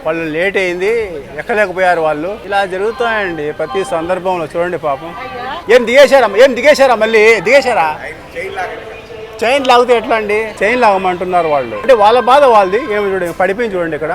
వాళ్ళు లేట్ అయింది, ఎక్కలేకపోయారు వాళ్ళు. ఇలా జరుగుతాయండి ప్రతి సందర్భంలో. చూడండి పాపం. ఏం దిగేశారా మళ్ళీ దిగేశారా? చైన్ లాగితే ఎట్లా అండి? చైన్ లాగమంటున్నారు వాళ్ళు. అంటే వాళ్ళ బాధ వాళ్ళది. ఏమి చూడండి, పడిపోయింది చూడండి ఇక్కడ.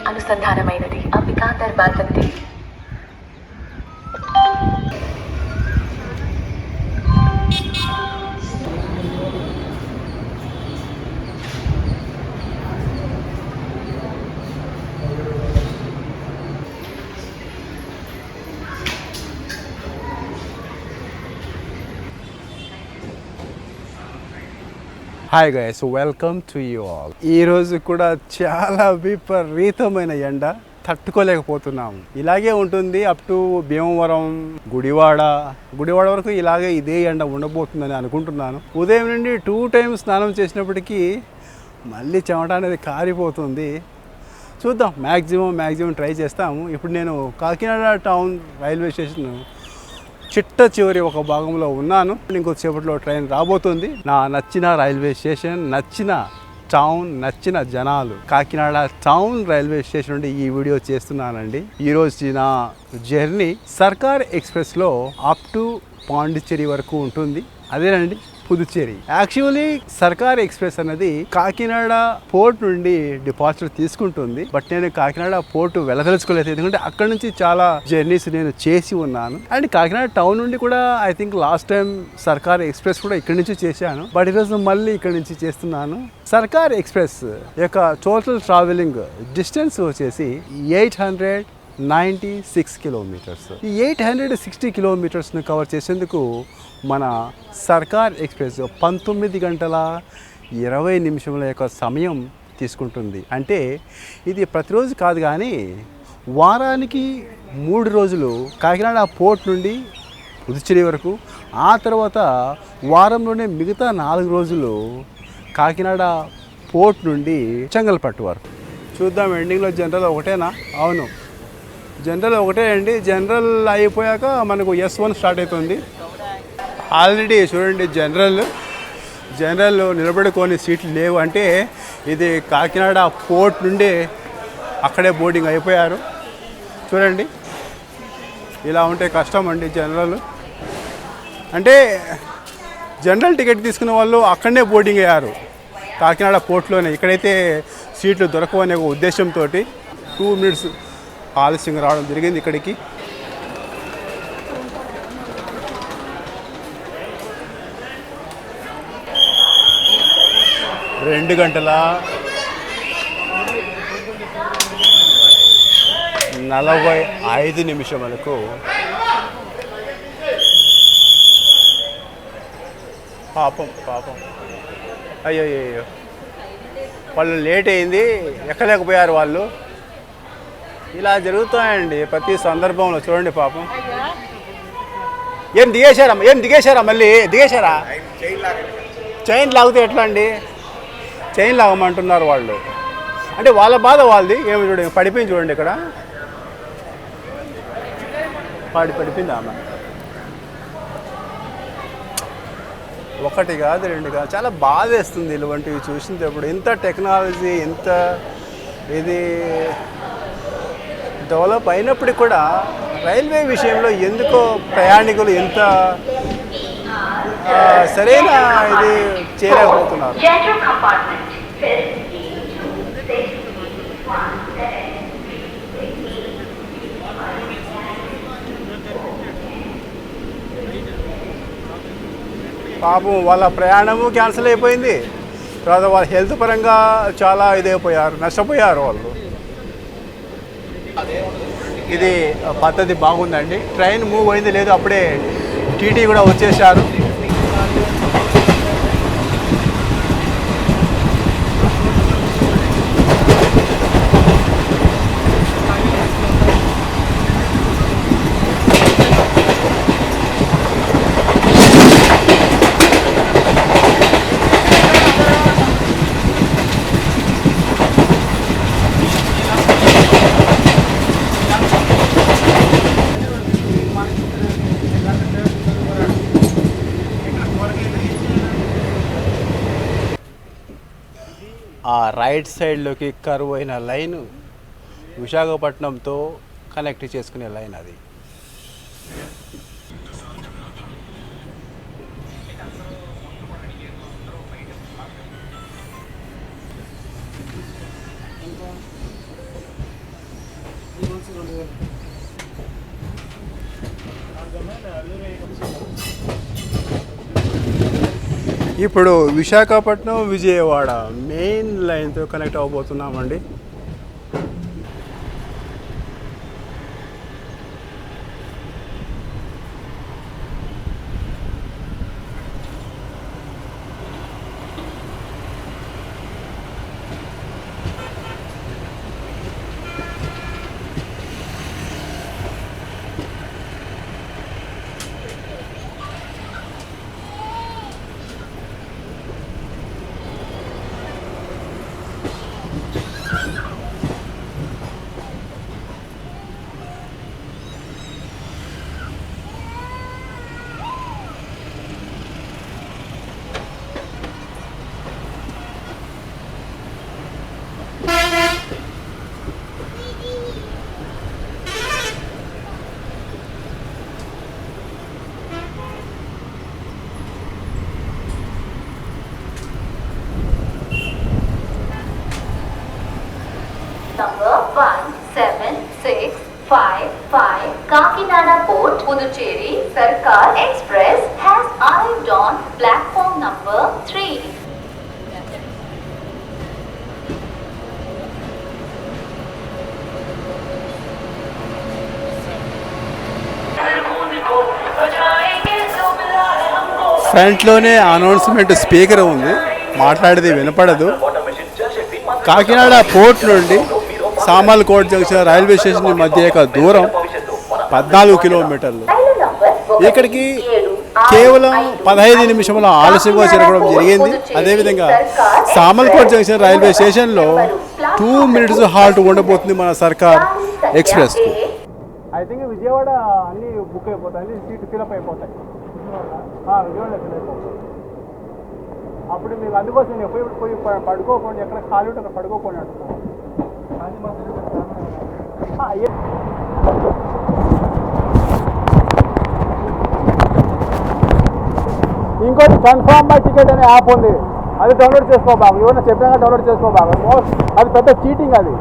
అనుసంధానమైనది Ambika Darbar committee. Hi guys, welcome to you all. ఈరోజు కూడా చాలా విపరీతమైన ఎండ, తట్టుకోలేకపోతున్నాము. ఇలాగే ఉంటుంది అప్ టు భీమవరం, గుడివాడ వరకు ఇలాగే ఇదే ఎండ ఉండబోతుందని అనుకుంటున్నాను. ఉదయం నుండి 2 times స్నానం చేసినప్పటికీ మళ్ళీ చెమట అనేది కారిపోతుంది. చూద్దాం, మ్యాక్సిమం ట్రై చేస్తాము. ఇప్పుడు నేను కాకినాడ టౌన్ రైల్వే స్టేషన్ చిట్ట చివరి ఒక భాగంలో ఉన్నాను. ఇంకొద్దిసేపట్లో ట్రైన్ రాబోతుంది. నా నచ్చిన రైల్వే స్టేషన్, నచ్చిన టౌన్, నచ్చిన జనాలు, కాకినాడ టౌన్ రైల్వే స్టేషన్ నుండి ఈ వీడియో చేస్తున్నానండి. ఈరోజు నా జర్నీ సర్కార్ ఎక్స్ప్రెస్లో అప్ టు పాండిచ్చేరి వరకు ఉంటుంది. అదేనండి పుదుచ్చేరి. యాక్చువల్లీ సర్కార్ ఎక్స్ప్రెస్ అనేది కాకినాడ పోర్ట్ నుండి డిపార్చర్ తీసుకుంటుంది. బట్ నేను కాకినాడ పోర్ట్ వెళ్ళదలుచుకోలేదు, ఎందుకంటే అక్కడ నుంచి చాలా జర్నీస్ నేను చేసి ఉన్నాను. అండ్ కాకినాడ టౌన్ నుండి కూడా ఐ థింక్ లాస్ట్ టైం సర్కార్ ఎక్స్ప్రెస్ కూడా ఇక్కడి నుంచి చేశాను. బట్ ఈరోజు మళ్ళీ ఇక్కడి నుంచి చేస్తున్నాను. సర్కార్ ఎక్స్ప్రెస్ యొక్క టోటల్ ట్రావెలింగ్ డిస్టెన్స్ వచ్చేసి 896 కిలోమీటర్స్. ఈ 860 కిలోమీటర్స్ను కవర్ చేసేందుకు మన సర్కార్ ఎక్స్ప్రెస్ 19 గంటల 20 నిమిషముల యొక్క సమయం తీసుకుంటుంది. అంటే ఇది ప్రతిరోజు కాదు, కానీ వారానికి 3 రోజులు కాకినాడ పోర్ట్ నుండి పుదుచ్చేరి వరకు, ఆ తర్వాత వారంలోనే మిగతా 4 రోజులు కాకినాడ పోర్ట్ నుండి చెంగల్పట్టు వరకు. చూద్దాం, ఎండింగ్లో జనరల్ ఒకటేనా? అవును, జనరల్ ఒకటే అండి. జనరల్ అయిపోయాక మనకు S1 స్టార్ట్ అవుతుంది. ఆల్రెడీ చూడండి, జనరల్ నిలబడుకొని సీట్లు లేవు. అంటే ఇది కాకినాడ పోర్ట్ నుండి అక్కడే బోర్డింగ్ అయిపోయారు. చూడండి, ఇలా ఉంటే కష్టం అండి జనరల్. అంటే జనరల్ టికెట్ తీసుకున్న వాళ్ళు అక్కడనే బోర్డింగ్ అయ్యారు కాకినాడ పోర్ట్లోనే. ఇక్కడైతే సీట్లు దొరకవు అనే ఉద్దేశంతో 2 minutes ఆలస్యంగా రావడం జరిగింది ఇక్కడికి. రెండు గంటల 45 నిమిషములకు పాపం అయ్యో వాళ్ళు లేట్ అయింది, ఎక్కలేకపోయారు వాళ్ళు. ఇలా జరుగుతాయండి ప్రతి సందర్భంలో. చూడండి పాపం. ఏం దిగేశారా మళ్ళీ దిగేశారా? చైన్ లాగితే ఎట్లా అండి? చైన్ లాగమంటున్నారు వాళ్ళు. అంటే వాళ్ళ బాధ వాళ్ళది. ఏమి చూడండి, పడిపోయింది చూడండి ఇక్కడ. పడిపోయింది ఆమె. ఒకటి కాదు, 2 కాదు, చాలా బాధ వేస్తుంది ఇలాంటివి చూసినప్పుడు. ఇంత టెక్నాలజీ, ఇంత ఇది డెవలప్ అయినప్పటికీ కూడా రైల్వే విషయంలో ఎందుకో ప్రయాణికులు ఎంత సరైన ఇది చేయలేకపోతున్నారు. పాపం వాళ్ళ ప్రయాణము క్యాన్సిల్ అయిపోయింది. తర్వాత వాళ్ళ హెల్త్ పరంగా చాలా ఇదైపోయారు, నష్టపోయారు వాళ్ళు. ఇది పద్ధతి బాగుందండి. ట్రైన్ మూవ్ అయింది లేదు, అప్పుడే టీటీ కూడా వచ్చేసారు. ఆ రైట్ సైడ్లోకి కర్వ్ అయిన లైన్ విశాఖపట్నంతో కనెక్ట్ చేసుకునే లైన్ అది. ఇప్పుడు విశాఖపట్నం విజయవాడ మెయిన్ లైన్తో కనెక్ట్ అవ్వబోతున్నామండి. Number 17655 Kakinada Port, Puducherry Sarkar Express has arrived on platform number 3. ఫ్రంట్లోనే అనౌన్స్మెంట్ స్పీకర్ ఉంది, మాట్లాడేది వినపడదు. కాకినాడ పోర్ట్ నుండి సామర్లకోట జంక్షన్ రైల్వే స్టేషన్ మధ్య యొక్క దూరం 14 కిలోమీటర్లు. ఇక్కడికి కేవలం 15 నిమిషముల ఆలస్యంగా చేరుకోవడం జరిగింది. అదేవిధంగా సామర్లకోట జంక్షన్ రైల్వే స్టేషన్లో 2 మినిట్స్ హాల్ట్ ఉండబోతుంది మన Circar express. I think Vijayawada అన్ని బుక్ అయిపోతాయి, అన్ని సీట్లు ఫిల్అప్ అయిపోతాయి. విజయవాడ అప్పుడు మీకు అందుకోసం పోయి పడుకోకుండా ఎక్కడ ఖాళీ ఉంటే అక్కడ పడుకోకుండా అంటున్నాను. ఇంకోటి కన్ఫర్మ్ మై టికెట్ అనే యాప్ ఉంది, అది డౌన్లోడ్ చేసుకో బాబు. ఏమన్నా చెప్పినా డౌన్లోడ్ చేసుకో బాబు. అది పెద్ద చీటింగ్ అది.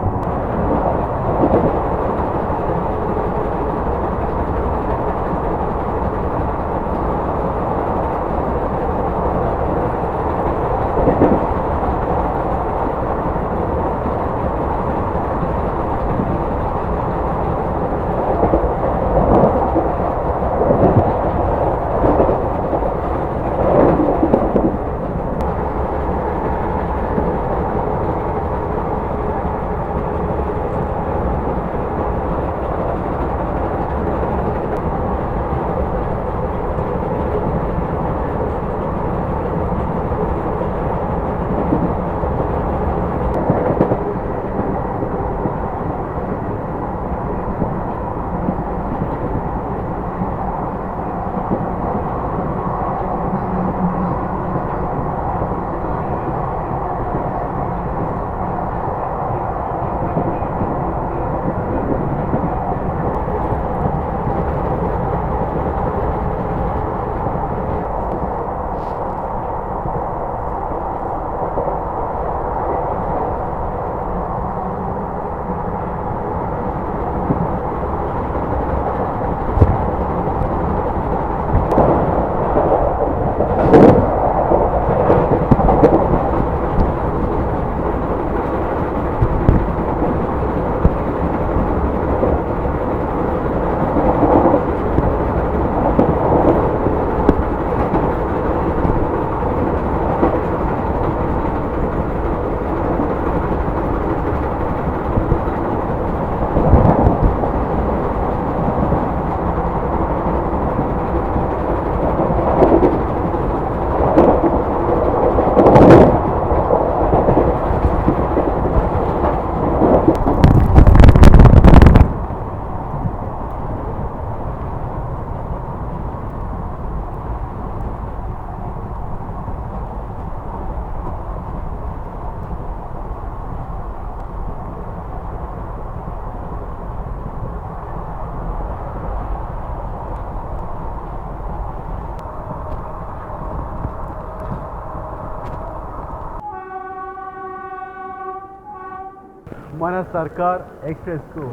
మన సర్కార్ ఎక్స్ప్రెస్కు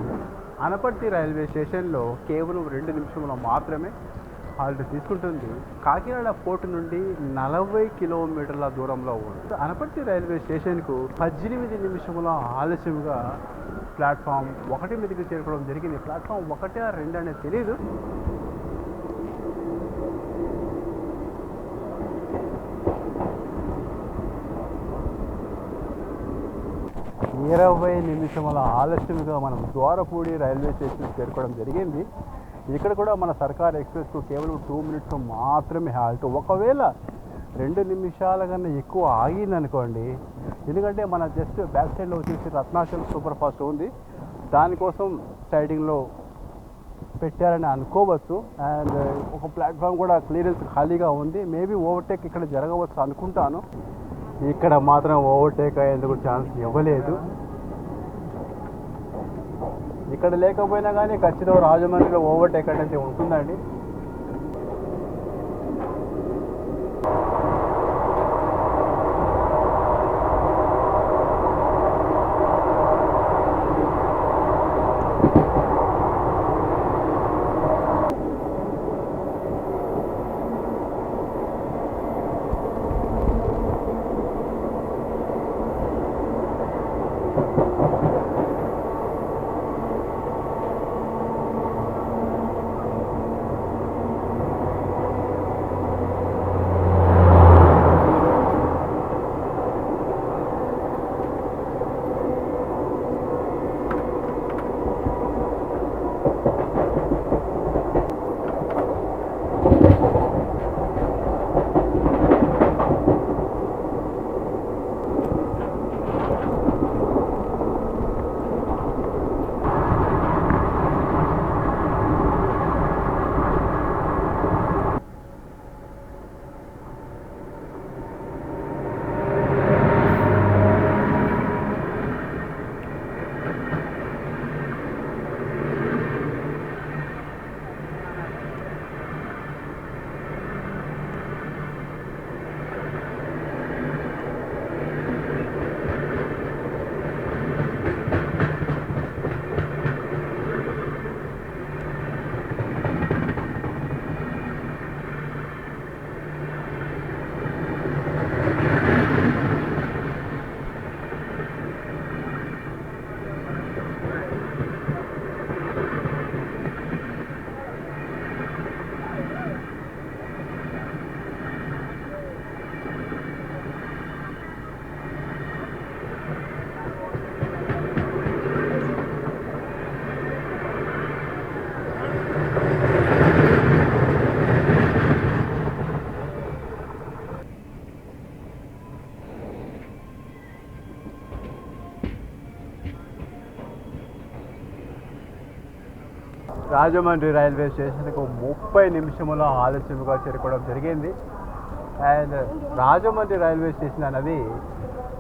అనపర్తి రైల్వే స్టేషన్లో కేవలం 2 నిమిషములు మాత్రమే హాల్ట్ తీసుకుంటుంది. కాకినాడ పోర్టు నుండి 40 కిలోమీటర్ల దూరంలో ఉంది. అనపర్తి రైల్వే స్టేషన్కు 18 నిమిషముల ఆలస్యంగా ప్లాట్ఫామ్ 1 మీదకి చేరుకోవడం జరిగింది. ప్లాట్ఫామ్ 1 2 అనేది తెలీదు. ఇరవై నిమిషముల ఆలస్యంగా మనం ద్వారపూడి రైల్వే స్టేషన్ చేరుకోవడం జరిగింది. ఇక్కడ కూడా మన సర్కార్ ఎక్స్ప్రెస్కు కేవలం 2 మినిట్స్ మాత్రమే హాల్ట్. ఒకవేళ 2 నిమిషాల కన్నా ఎక్కువ ఆగిందనుకోండి, ఎందుకంటే మన జస్ట్ బ్యాక్ సైడ్లో వచ్చేసి రత్నాచల్ సూపర్ ఫాస్ట్ ఉంది, దానికోసం సైడింగ్లో పెట్టారని అనుకోవచ్చు. అండ్ ఒక ప్లాట్ఫామ్ కూడా క్లియరెన్స్ ఖాళీగా ఉంది. మేబీ ఓవర్టేక్ ఇక్కడ జరగవచ్చు అనుకుంటాను. ఇక్కడ మాత్రం ఓవర్టేక్ అయ్యేందుకు ఛాన్స్ ఇవ్వలేదు. ఇక్కడ లేకపోయినా కానీ ఖచ్చితంగా రాజమండ్రిలో ఓవర్టేక్ అనేది ఉంటుందండి. రాజమండ్రి రైల్వే స్టేషన్కు 30 నిమిషముల ఆలస్యముగా చేరుకోవడం జరిగింది. అండ్ రాజమండ్రి రైల్వే స్టేషన్ అనేది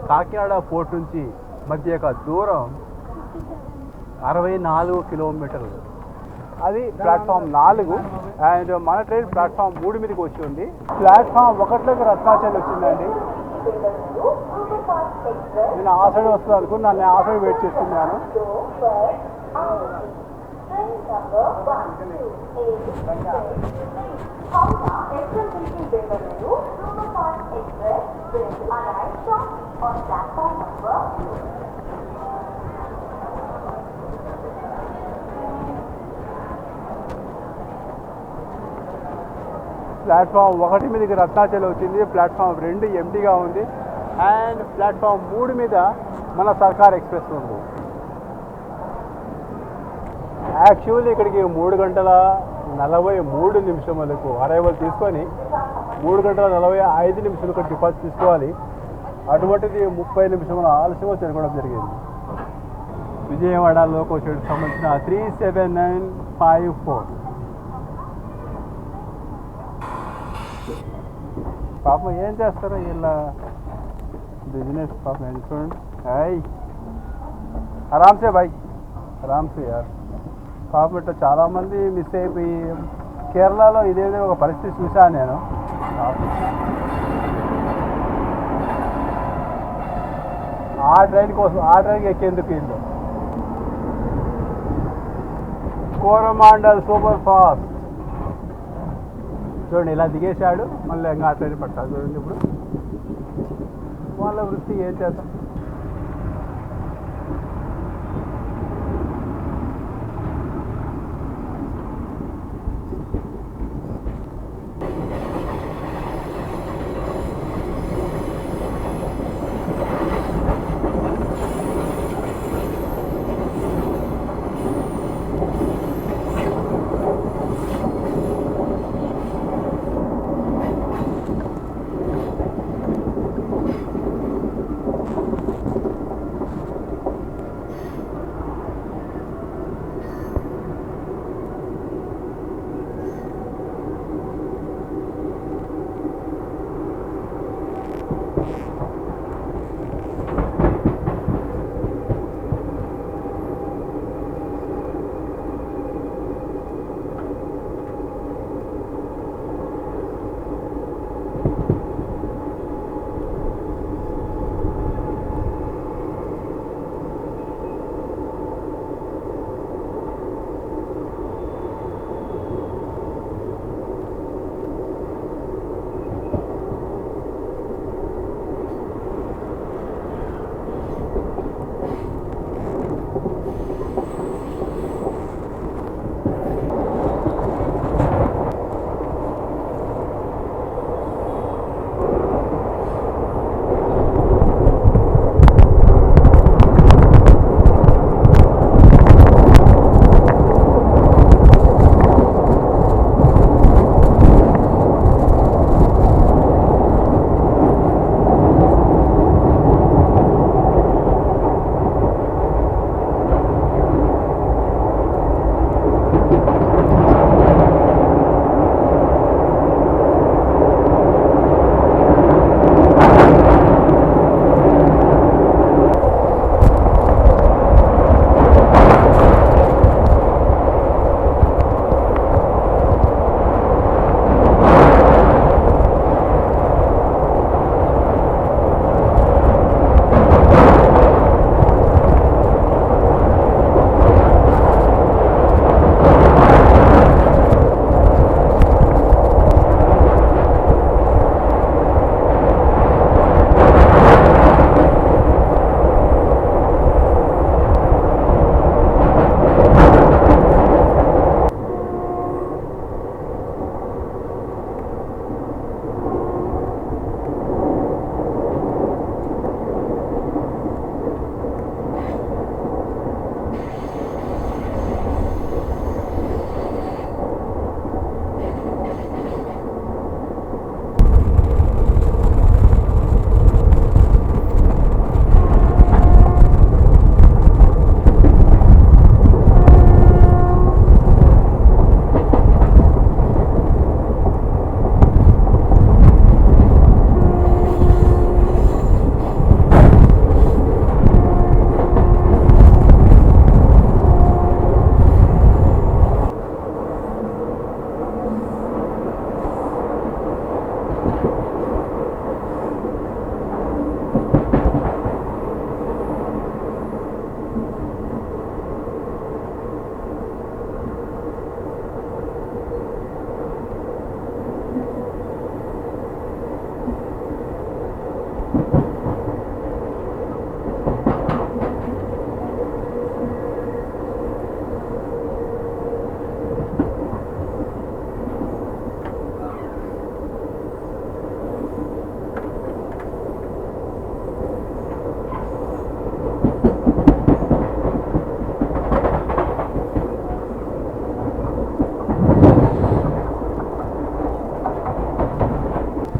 కాకినాడ పోర్ట్ నుంచి మధ్య యొక్క దూరం 64 కిలోమీటర్లు. అది ప్లాట్ఫామ్ 4. అండ్ మన ట్రైన్ ప్లాట్ఫామ్ 3 మీదకి వచ్చి ఉంది. ప్లాట్ఫామ్ 1లోకి రత్నాచల్ వచ్చిందండి. నేను ఆ సైడ్ వస్తుంది అనుకుని నేను ఆ సైడ్ వెయిట్ చేస్తున్నాను. ప్లాట్ఫామ్ 1 మీదకి రత్నాచల్ వచ్చింది. ప్లాట్ఫామ్ 2 ఎంటీగా ఉంది. అండ్ ప్లాట్ఫామ్ 3 మీద మన సర్కార్ ఎక్స్ప్రెస్ ఉంది. యాక్చువల్లీ ఇక్కడికి 3 గంటల 43 నిమిషములకు అరైవల్ తీసుకొని 3 గంటల 45 నిమిషాలకు డిపాజిట్ తీసుకోవాలి. అటువంటిది 30 నిమిషముల ఆలస్యంగా చేరుకోవడం జరిగింది. విజయవాడ లోకల్ షెడ్కి సంబంధించిన 37954. పాపం ఏం చేస్తారో ఇలా బిజినెస్ పాపం ఏం చూడండి. అయ్ ఆరామ్సే బాయ్, ఆరామ్సే యార్. పాపం ఇట్లా చాలామంది మిస్ అయిపోయి కేరళలో ఇదేదో ఒక పరిస్థితి చూశాను నేను. ఆ ట్రైన్ కోసం ఆ ట్రైన్కి ఎక్కేందుకు వీళ్ళు కోరమాండల్ సూపర్ ఫాస్ట్. చూడండి ఇలా దిగేశాడు, మళ్ళీ ఇంకా అట్లనే పట్టాలి. చూడండి ఇప్పుడు వాళ్ళ వృత్తి ఏం చేద్దాం.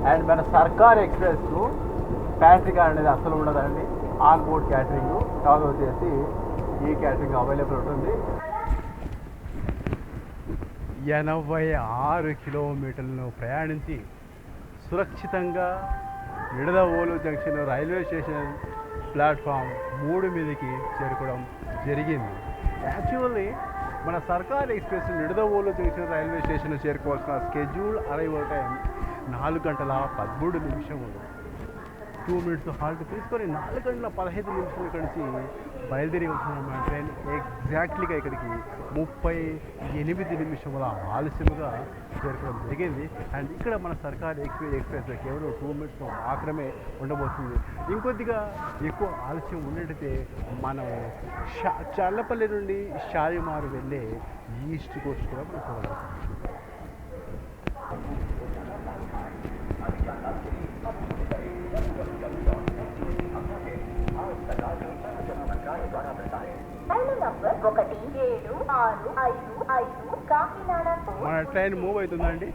అండ్ మన సర్కార్ ఎక్స్ప్రెస్ ప్యాంట్రీ కార్ అనేది అసలు ఉండదండి. ఆన్ బోర్డ్ క్యాటరింగ్ తర్వాత వచ్చేసి ఈ క్యాటరింగ్ అవైలబుల్ ఉంటుంది. 86 కిలోమీటర్లను ప్రయాణించి సురక్షితంగా Nidadavolu junction railway station platform 3 మీదకి చేరుకోవడం జరిగింది. యాక్చువల్లీ మన Circar express Nidadavolu junction railway station చేరుకోవాల్సిన స్కెడ్యూల్ అరైవల్ టైం 4 గంటల 13 నిమిషములు. 2 మినిట్స్ హాల్ట్ తీసుకొని 4 గంటల 15 నిమిషాల నుంచి బయలుదేరి వచ్చిన మన ట్రైన్ ఎగ్జాక్ట్లీగా ఇక్కడికి 38 నిమిషముల ఆలస్యముగా చేరుకోవడం జరిగింది. అండ్ ఇక్కడ మన సర్కార్ ఎక్స్ప్రెస్ కేవలం 2 మినిట్స్ మాత్రమే ఉండబోతుంది. ఇంకొద్దిగా ఎక్కువ ఆలస్యం ఉన్నట్టయితే మనం చల్లపల్లి నుండి షాలిమార్ వెళ్ళే ఈస్ట్ కోస్ట్ కూడా మనం చూడవచ్చు. మన ట్రైన్ మూవ్ అవుతుందండి.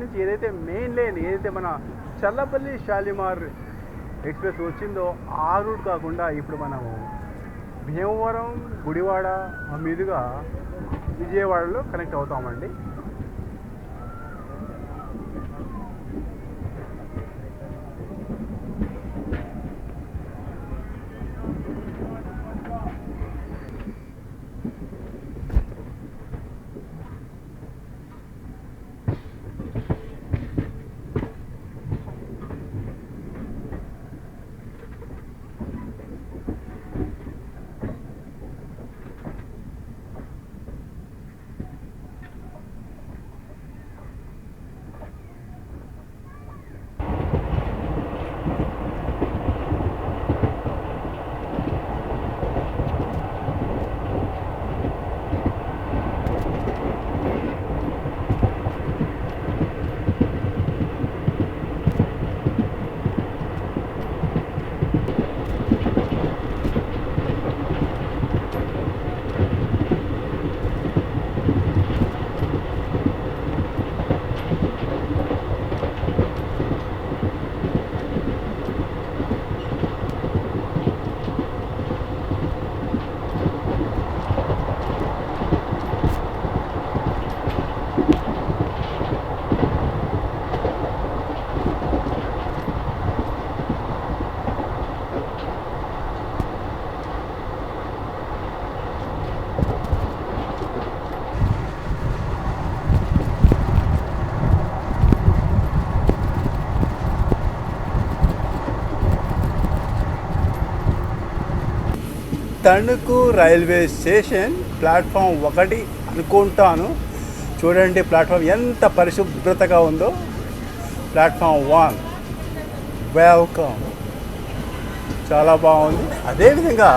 నుంచి ఏదైతే మెయిన్ లైన్ ఏదైతే మన చల్లపల్లి షాలిమార్ ఎక్స్ప్రెస్ వచ్చిందో ఆ రూట్ కాకుండా ఇప్పుడు మనము భీమవరం గుడివాడ మీదుగా విజయవాడలో కనెక్ట్ అవుతామండి. తణుకు రైల్వే స్టేషన్ ప్లాట్ఫామ్ 1 అనుకుంటాను. చూడండి ప్లాట్ఫామ్ ఎంత పరిశుభ్రతగా ఉందో. ప్లాట్ఫామ్ 1 వెల్కమ్, చాలా బాగుంది. అదేవిధంగా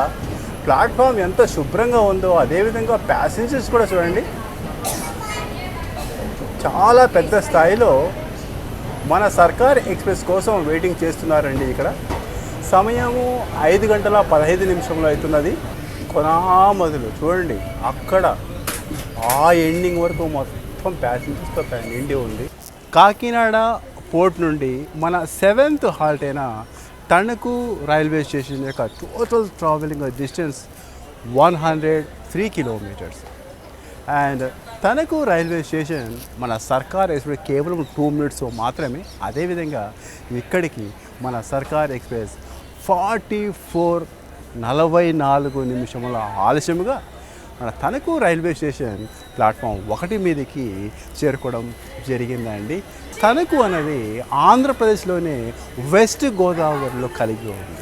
ప్లాట్ఫామ్ ఎంత శుభ్రంగా ఉందో అదేవిధంగా ప్యాసింజర్స్ కూడా చూడండి చాలా పెద్ద స్థాయిలో మన సర్కార్ ఎక్స్ప్రెస్ కోసం వెయిటింగ్ చేస్తున్నారండి. ఇక్కడ సమయము 5:15 అవుతున్నది. కొనామదులు చూడండి అక్కడ ఆ ఎండింగ్ వరకు మొత్తం ప్యాసింజర్స్తో నిండి ఉంది. కాకినాడ పోర్ట్ నుండి మన 7th హాల్ట్ అయిన తణుకు రైల్వే స్టేషన్ యొక్క total travelling distance 103 kilometres. And Tanuku railway station మన సర్కార్ ఎక్స్ప్రెస్ కేవలం 2 మినిట్స్ మాత్రమే. అదేవిధంగా ఇక్కడికి మన సర్కార్ ఎక్స్ప్రెస్ 44 నిమిషముల ఆలస్యముగా మన తణుకు రైల్వే స్టేషన్ ప్లాట్ఫామ్ 1 మీదకి చేరుకోవడం జరిగిందండి. తణుకు అనేది ఆంధ్రప్రదేశ్లోనే వెస్ట్ గోదావరిలో కలిగి ఉంది.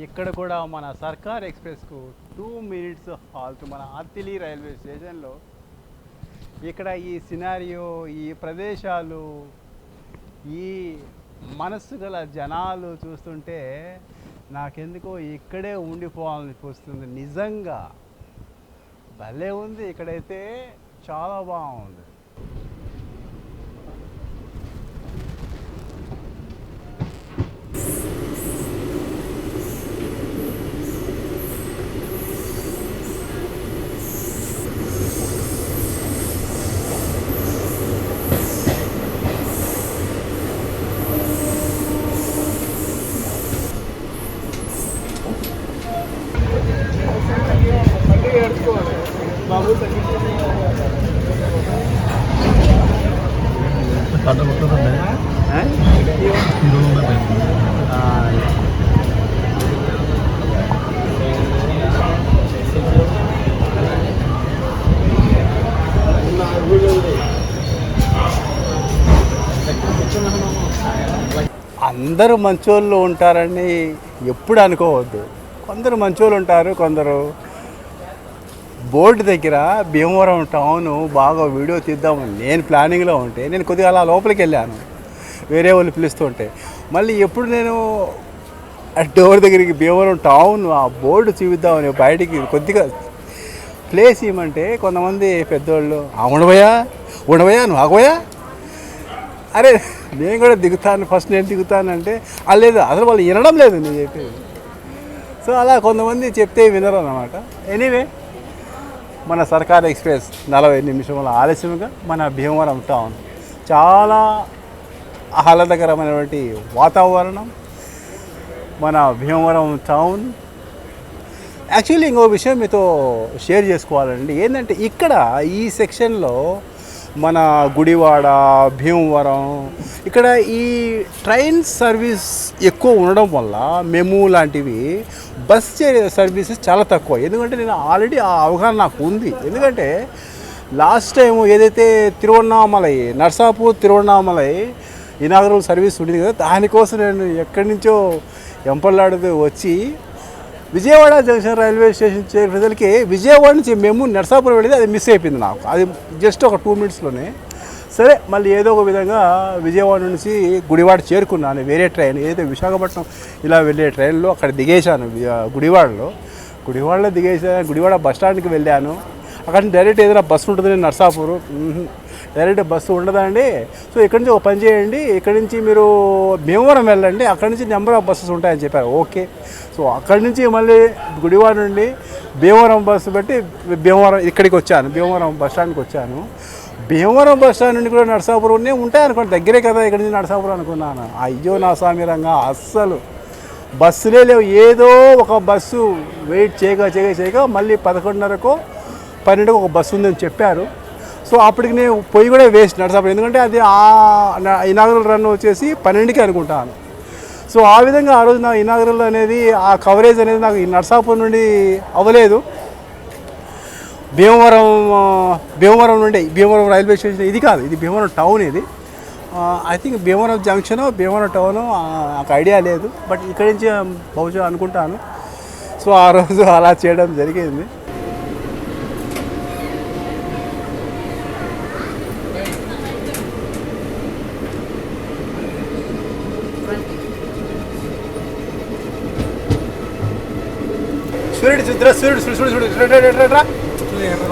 ఇక్కడ కూడా మన సర్కార్ ఎక్స్ప్రెస్కు 2 మినిట్స్ హాల్ట్ మన అత్తిలి రైల్వే స్టేషన్లో ఇక్కడ ఈ సినారియో, ఈ ప్రదేశాలు, ఈ మనస్సు గల జనాలు చూస్తుంటే నాకెందుకో ఇక్కడే ఉండిపోవాలనిపిస్తుంది. నిజంగా భలే ఉంది ఇక్కడైతే, చాలా బాగుంది. అందరూ మంచోళ్ళు ఉంటారని ఎప్పుడు అనుకోవద్దు. కొందరు మంచోళ్ళు ఉంటారు, కొందరు. బోర్డు దగ్గర భీమవరం టౌన్ బాగా వీడియో తీద్దామని నేను ప్లానింగ్లో ఉంటే, నేను కొద్దిగా అలా లోపలికి వెళ్ళాను, వేరే వాళ్ళు పిలుస్తుంటే. మళ్ళీ ఎప్పుడు నేను డోర్ దగ్గరికి భీమవరం టౌన్ ఆ బోర్డు చూపిద్దామని బయటికి కొద్దిగా ప్లేస్ ఇవ్వమంటే కొంతమంది పెద్దోళ్ళు ఉండబోయా నువ్వు ఆగబోయా, అరే నేను కూడా దిగుతాను, ఫస్ట్ నేను దిగుతానంటే లేదు, అసలు వాళ్ళు వినడం లేదు నేను చెప్పేది. సో అలా కొంతమంది చెప్తే వినరు అన్నమాట. ఎనీవే, మన సర్కార్ ఎక్స్ప్రెస్ 40 నిమిషముల ఆలస్యంగా మన భీమవరం టౌన్. చాలా ఆహ్లాదకరమైనటువంటి వాతావరణం మన భీమవరం టౌన్. యాక్చువల్లీ ఇంకో విషయం మీతో షేర్ చేసుకోవాలండి. ఏంటంటే ఇక్కడ ఈ సెక్షన్లో మన గుడివాడ, భీమవరం, ఇక్కడ ఈ ట్రైన్ సర్వీస్ ఎక్కువ ఉండడం వల్ల మెము లాంటివి బస్ సర్వీసెస్ చాలా తక్కువ. ఎందుకంటే నేను ఆల్రెడీ ఆ అవగాహన నాకు ఉంది. ఎందుకంటే లాస్ట్ టైం ఏదైతే తిరువన్నామలై, నర్సాపూర్ తిరువన్నామలై ఇనాగరల్ సర్వీస్ ఉండేది కదా, దానికోసం నేను ఎక్కడి నుంచో ఎంపల్లాడుతూ వచ్చి విజయవాడ జంక్షన్ రైల్వే స్టేషన్ చేరేసరికి విజయవాడ నుంచి మేము నర్సాపురం వెళ్ళేది అది మిస్ అయిపోయింది నాకు. అది జస్ట్ ఒక 2 మినిట్స్లోనే. సరే మళ్ళీ ఏదో ఒక విధంగా విజయవాడ నుంచి గుడివాడ చేరుకున్నాను. వేరే ట్రైన్ ఏదైతే విశాఖపట్నం ఇలా వెళ్ళే ట్రైన్లో అక్కడ దిగేశాను. గుడివాడలో దిగేసాను. గుడివాడ బస్ స్టాండ్కి వెళ్ళాను. అక్కడ నుంచి డైరెక్ట్ ఏదైనా బస్సు ఉంటుంది నర్సాపూర్, డైరెక్ట్ బస్సు ఉండదండి. సో ఇక్కడి నుంచి ఒక పని చేయండి, ఇక్కడి నుంచి మీరు భీమవరం వెళ్ళండి, అక్కడి నుంచి నెంబర్ ఆఫ్ బస్సెస్ ఉంటాయని చెప్పారు. ఓకే. సో అక్కడి నుంచి మళ్ళీ గుడివాడ నుండి భీమవరం బస్సు బట్టి భీమవరం ఇక్కడికి వచ్చాను, భీమవరం బస్ స్టాండ్కి వచ్చాను. భీమవరం బస్ స్టాండ్ నుండి కూడా నర్సాపురం ఉంటాయి అనుకోండి, దగ్గరే కదా ఇక్కడి నుంచి నర్సాపురం అనుకున్నాను. అయ్యో నా స్వామి రంగా, అస్సలు బస్సులే లేవు. ఏదో ఒక బస్సు వెయిట్ చేయగా మళ్ళీ 11:30కో 12కో ఒక బస్సు ఉందని చెప్పారు. సో అప్పటికి నేను పోయి కూడా వేస్ట్ నర్సాపురం, ఎందుకంటే అది ఇనాగరల్ రన్ వచ్చేసి 12కి అనుకుంటాను. సో ఆ విధంగా ఆ రోజు నా ఇనాగరల్ అనేది ఆ కవరేజ్ అనేది నాకు ఈ నర్సాపురం నుండి అవ్వలేదు. భీమవరం నుండి భీమవరం రైల్వే స్టేషన్ ఇది కాదు, ఇది భీమవరం టౌన్. ఇది I think Bhimavaram junction, Bhimavaram town నాకు ఐడియా లేదు, బట్ ఇక్కడి నుంచి బహుశా అనుకుంటాను. సో ఆ రోజు అలా చేయడం జరిగింది.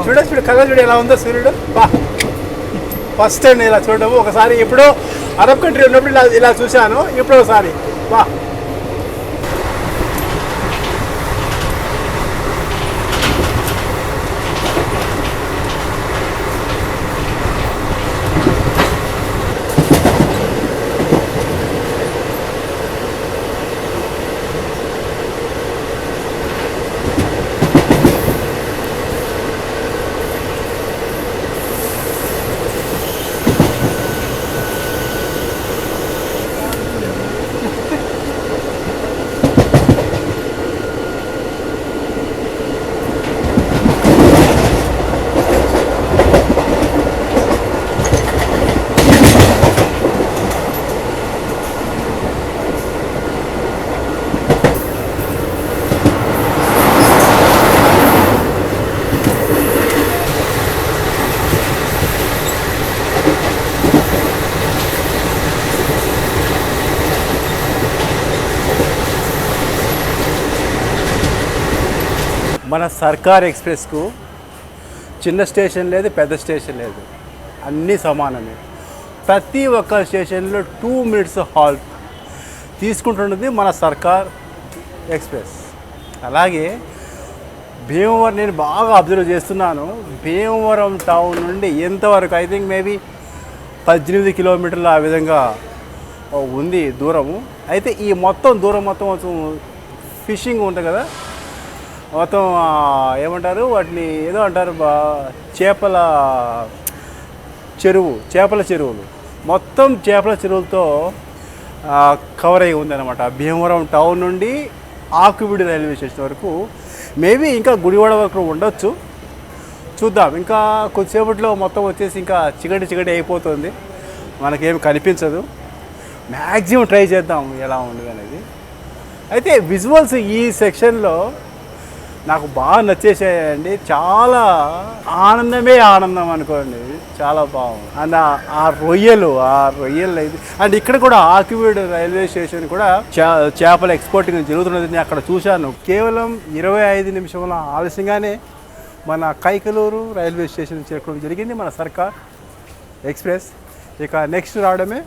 సూర్యుడు కథ చూడు ఎలా ఉందో సూర్యుడు. ఫస్ట్ టైం ఇలా చూడము. ఒకసారి ఎప్పుడో అరబ్ కంట్రీ ఉన్నప్పుడు ఇలా చూశాను, ఇప్పుడు ఒకసారి బా. మన సర్కార్ ఎక్స్ప్రెస్కు చిన్న స్టేషన్ లేదు, పెద్ద స్టేషన్ లేదు, అన్నీ సమానమే. ప్రతి ఒక్క స్టేషన్లో 2 minutes హాల్ట్ తీసుకుంటున్నది మన సర్కార్ ఎక్స్ప్రెస్. అలాగే భీమవరం నేను బాగా అబ్జర్వ్ చేస్తున్నాను. భీమవరం టౌన్ నుండి ఎంతవరకు ఐ థింక్ మేబీ 18 kilometers ఆ విధంగా ఉంది దూరము. అయితే ఈ మొత్తం దూరం మొత్తం ఫిషింగ్ ఉంటుంది కదా, మొత్తం ఏమంటారు వాటిని, ఏదో అంటారు చేపల చెరువులు, మొత్తం చేపల చెరువులతో కవర్ అయ్యి ఉందన్నమాట. భీమవరం టౌన్ నుండి ఆకుబిడి రైల్వే స్టేషన్ వరకు, మేబీ ఇంకా గుడివాడ వరకు ఉండొచ్చు, చూద్దాం. ఇంకా కొద్దిసేపట్లో మొత్తం వచ్చేసి ఇంకా చిగటి అయిపోతుంది, మనకేమి కనిపించదు. మ్యాక్సిమం ట్రై చేద్దాం ఎలా ఉండదు అనేది. అయితే విజువల్స్ ఈ సెక్షన్లో నాకు బాగా నచ్చేసాయండి. చాలా ఆనందం అనుకోండి, చాలా బాగుంది. అండ్ ఆ రొయ్యలు ఇది. అండ్ ఇక్కడ కూడా ఆకివీడు రైల్వే స్టేషన్ కూడా చేపల ఎక్స్పోర్టింగ్ జరుగుతున్నది నేను అక్కడ చూశాను. కేవలం 25 నిమిషాల ఆలస్యంగానే మన కైకలూరు రైల్వే స్టేషన్ చేరుకోవడం జరిగింది మన సర్కార్ ఎక్స్ప్రెస్. ఇక నెక్స్ట్ రావడమే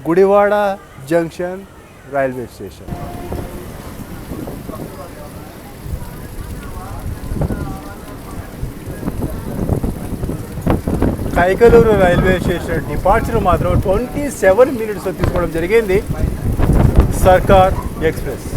Gudivada junction railway station. Kaikaluru railway station departure మాత్రం 27 minutes తీసుకోవడం జరిగింది సర్కార్ ఎక్స్ప్రెస్.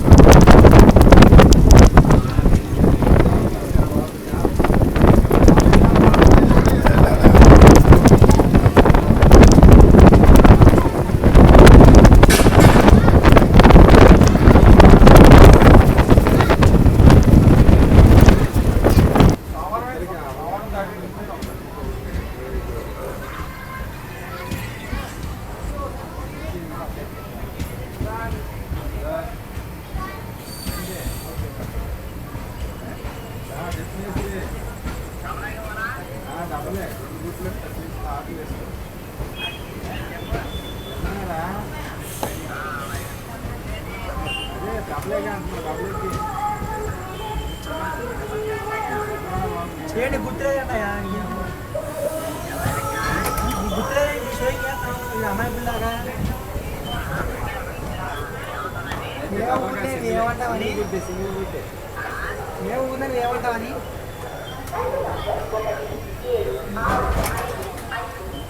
ఏమంటావని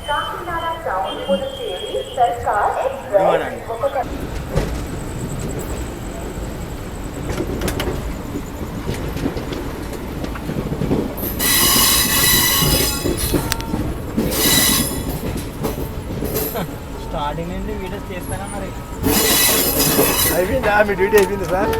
కాకినాడ టౌన్ పుదుచ్చేరి సర్కార్ ఎక్స్ప్రెస్ స్టార్టింగ్ నుండి వీడియోస్ చేస్తానా మరి అయిపోయిందా మీ డ్యూటీ అయిపోయింది సార్?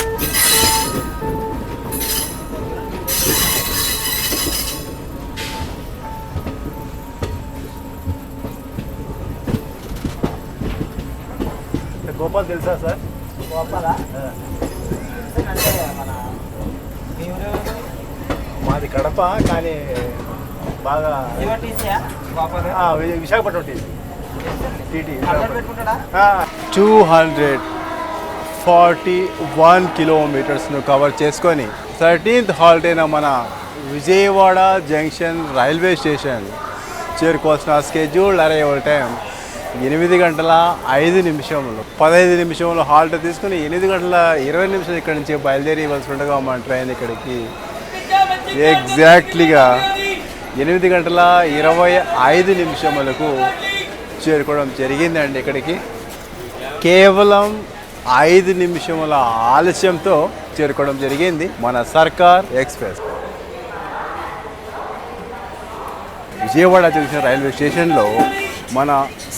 గోపాల్ తెలుసా సార్? గోపాలా అంటే మన మాది కడప, కానీ బాగా విశాఖపట్నం టీటీ 241 kilometers కవర్ చేసుకొని 13th halt అయిన మన విజయవాడ జంక్షన్ రైల్వే స్టేషన్ చేరుకోవాల్సిన స్కెడ్యూల్ అరైవల్ టైం 8:05. 15 నిమిషంలో హాల్ట్ తీసుకుని 8:20 ఇక్కడ నుంచి బయలుదేరి ఇవ్వాల్సి ఉండగా మన ట్రైన్ ఇక్కడికి ఎగ్జాక్ట్లీగా 8:25 చేరుకోవడం జరిగిందండి. ఇక్కడికి కేవలం 5 నిమిషముల ఆలస్యంతో చేరుకోవడం జరిగింది మన Circar express. Vijayawada junction railway స్టేషన్లో మన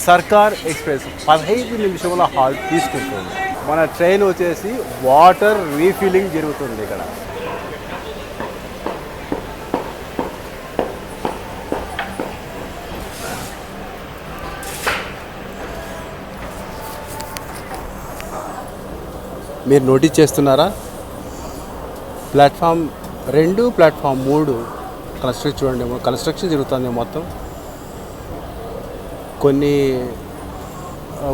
సర్కార్ ఎక్స్ప్రెస్ 15 నిమిషముల హాల్ట్ తీసుకుంటుంది. మన ట్రైన్ వచ్చేసి వాటర్ రీఫిల్లింగ్ జరుగుతుంది ఇక్కడ. మీరు నోటీస్ చేస్తున్నారా? ప్లాట్ఫామ్ 2, ప్లాట్ఫామ్ 3 కన్స్ట్రక్షన్ చూడండి, కన్స్ట్రక్షన్ జరుగుతుంది మొత్తం.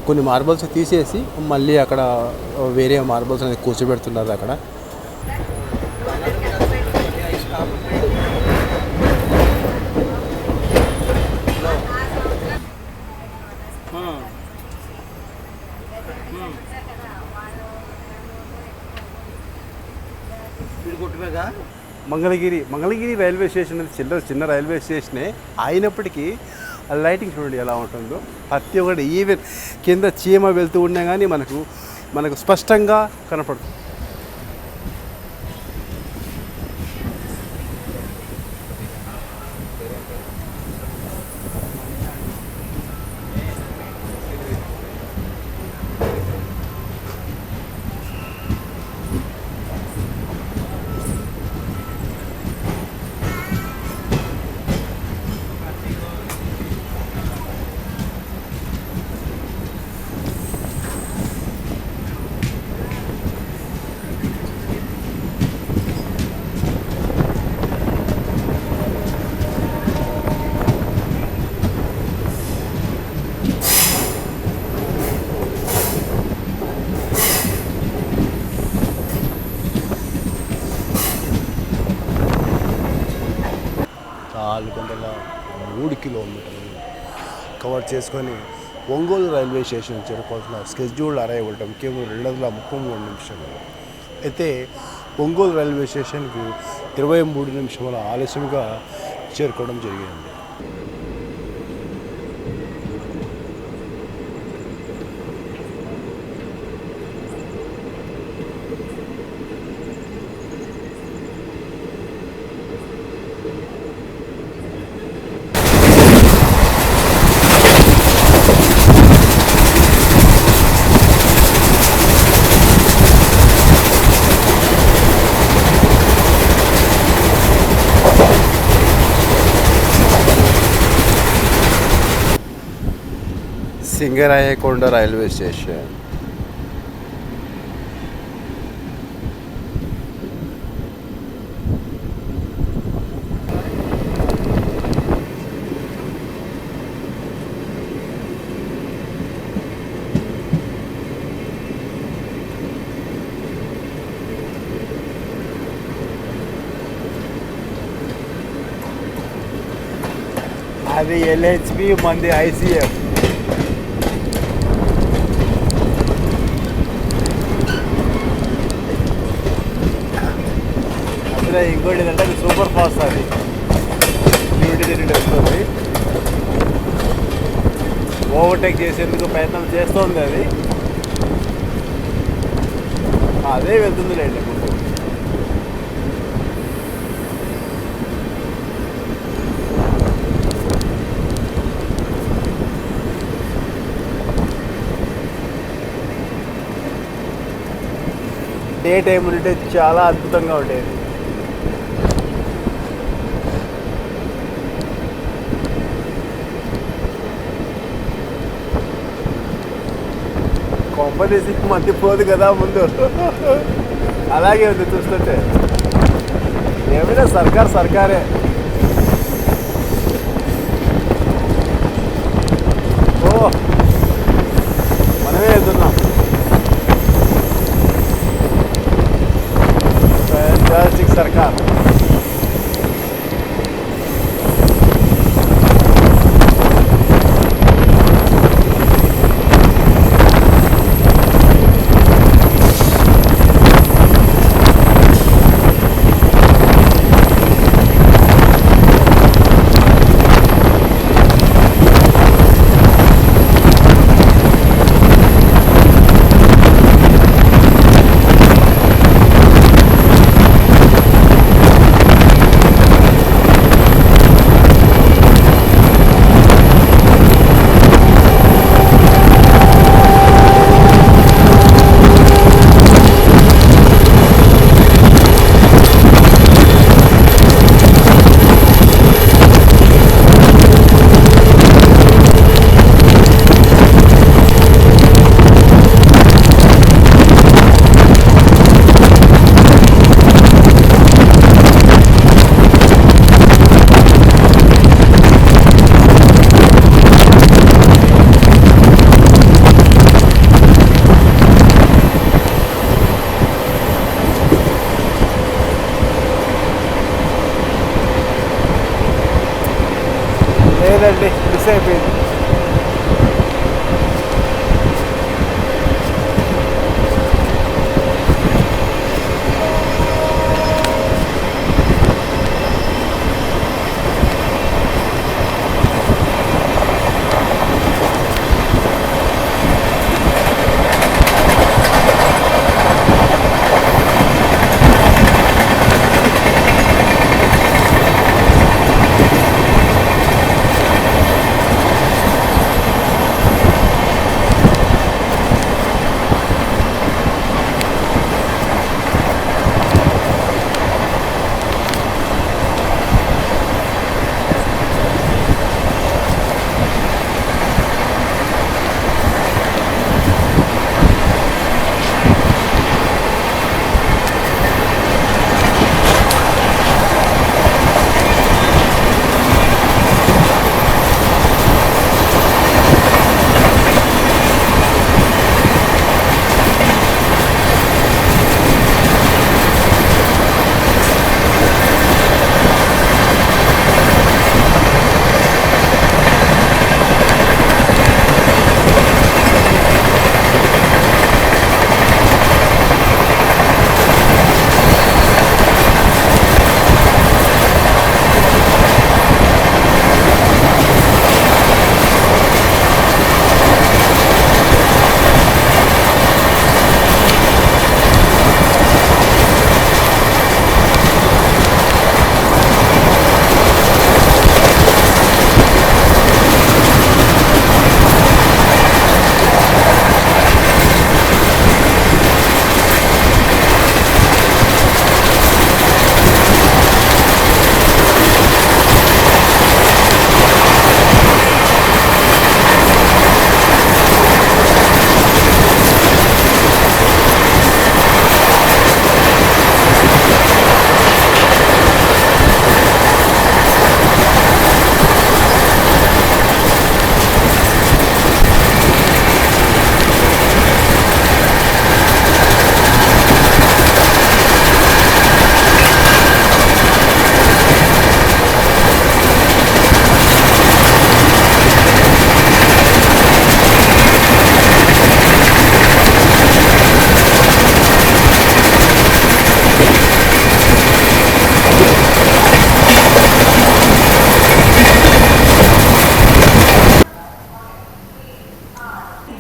కొన్ని మార్బల్స్ తీసేసి మళ్ళీ అక్కడ వేరే మార్బల్స్ అనేది కూర్చోబెడుతున్నారు అక్కడ. మంగళగిరి రైల్వే స్టేషన్ అనేది చిన్న రైల్వే స్టేషనే అయినప్పటికీ ఆ లైటింగ్ చూడండి ఎలా ఉంటుందో. ప్రతి ఒక్కటి ఈవెన్ కింద చీమ వెళ్తూ ఉన్నా కానీ మనకు స్పష్టంగా కనపడుతుంది. గంటల 3 కిలోమీటర్లు కవర్ చేసుకొని ఒంగోలు రైల్వే స్టేషన్ చేరుకోవాల్సిన స్కెడ్యూల్డ్ అరైవల్ టైం కేవలం 233 నిమిషాలు. అయితే ఒంగోలు రైల్వే స్టేషన్కు 23 నిమిషాల ఆలస్యంగా చేరుకోవడం జరిగింది. Singarayakonda railway station. అది LHB మంది ICF. అందులో ఇంకోటి ఏంటంటే అది సూపర్ ఫాస్ట్. అది డ్యూటీ వస్తుంది, ఓవర్టేక్ చేసేందుకు ప్రయత్నం చేస్తుంది. అదే వెళ్తుంది లేండి ముందు. డే టైం ఉంటే చాలా అద్భుతంగా ఉండేది. కొంపదీసి మధ్య పోదు కదా ముందు. అలాగే ఉంది చూస్తుంటే. ఏమైనా సర్కారే. ఓ మనమే వెళ్తున్నాం. ఫ్యాంటాస్టిక్ సర్కార్. లేదండి, మిస్ అయిపోయింది.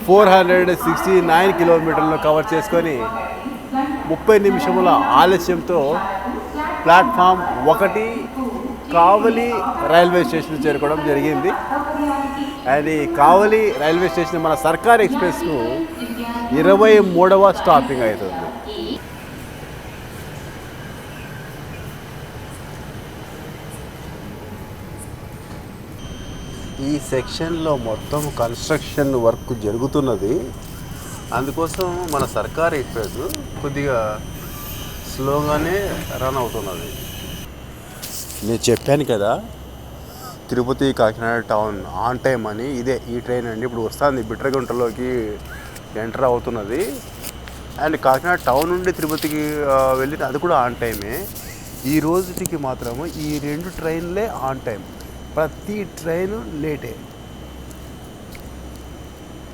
469 కిలోమీటర్లను కవర్ చేసుకొని 30 నిమిషముల ఆలస్యంతో ప్లాట్ఫామ్ 1 కావలి రైల్వే స్టేషన్ చేరుకోవడం జరిగింది. అండ్ ఈ కావలి రైల్వే స్టేషన్ మన సర్కార్ ఎక్స్ప్రెస్కు 23వ స్టాపింగ్ అవుతుంది. ఈ సెక్షన్లో మొత్తం కన్స్ట్రక్షన్ వర్క్ జరుగుతున్నది. అందుకోసం మన సర్కార్ ఎక్స్ప్రెస్ కొద్దిగా స్లోగానే రన్ అవుతున్నది. నేను చెప్పాను కదా Tirupati Kakinada town on time అని. ఈ ట్రైన్ అండి ఇప్పుడు వస్తుంది, బిట్రగుంటలోకి ఎంటర్ అవుతున్నది. అండ్ కాకినాడ టౌన్ నుండి తిరుపతికి వెళ్ళి అది కూడా ఆన్ టైమే. ఈ రోజుకి మాత్రము ఈ 2 ట్రైన్లే ఆన్ టైం. ప్రతి ట్రైను లేటే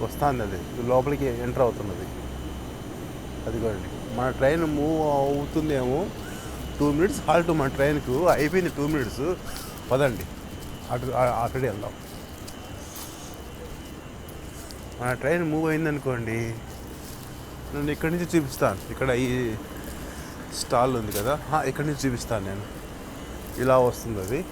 వస్తుంది. అది లోపలికి ఎంటర్ అవుతున్నది. అదిగోండి మన ట్రైన్ మూవ్ అవుతుందేమో. 2 మినిట్స్ హాల్ట్ మన ట్రైన్కు అయిపోయింది. 2 మినిట్స్ పదండి అక్కడే వెళ్దాం. మన ట్రైన్ మూవ్ అయిందనుకోండి, నేను ఇక్కడి నుంచి చూపిస్తాను. ఇక్కడ ఈ స్టాల్ ఉంది కదా, ఇక్కడి నుంచి చూపిస్తాను నేను. ఇలా వస్తుంది అది.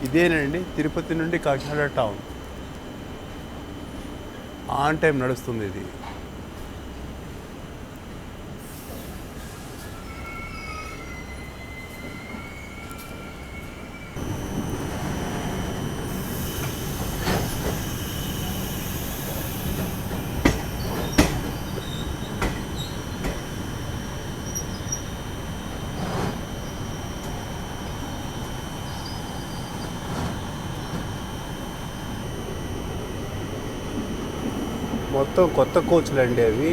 ఇదేనండి తిరుపతి నుండి కాకినాడ టౌన్ ఆన్ టైం నడుస్తుంది ఇది. మొత్తం కొత్త కోచ్లు అండి అవి.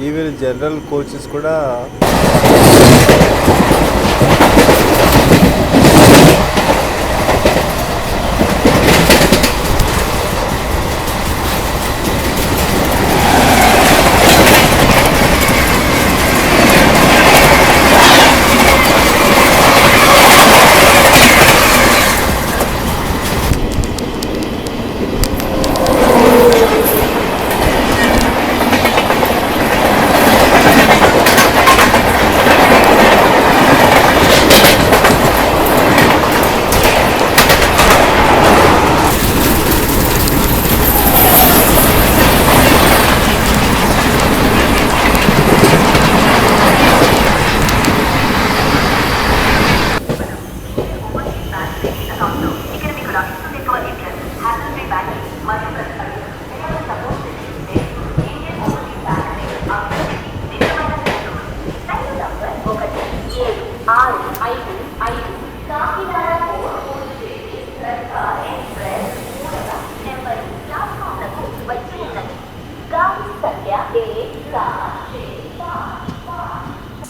ఈవెన్ జనరల్ కోచెస్ కూడా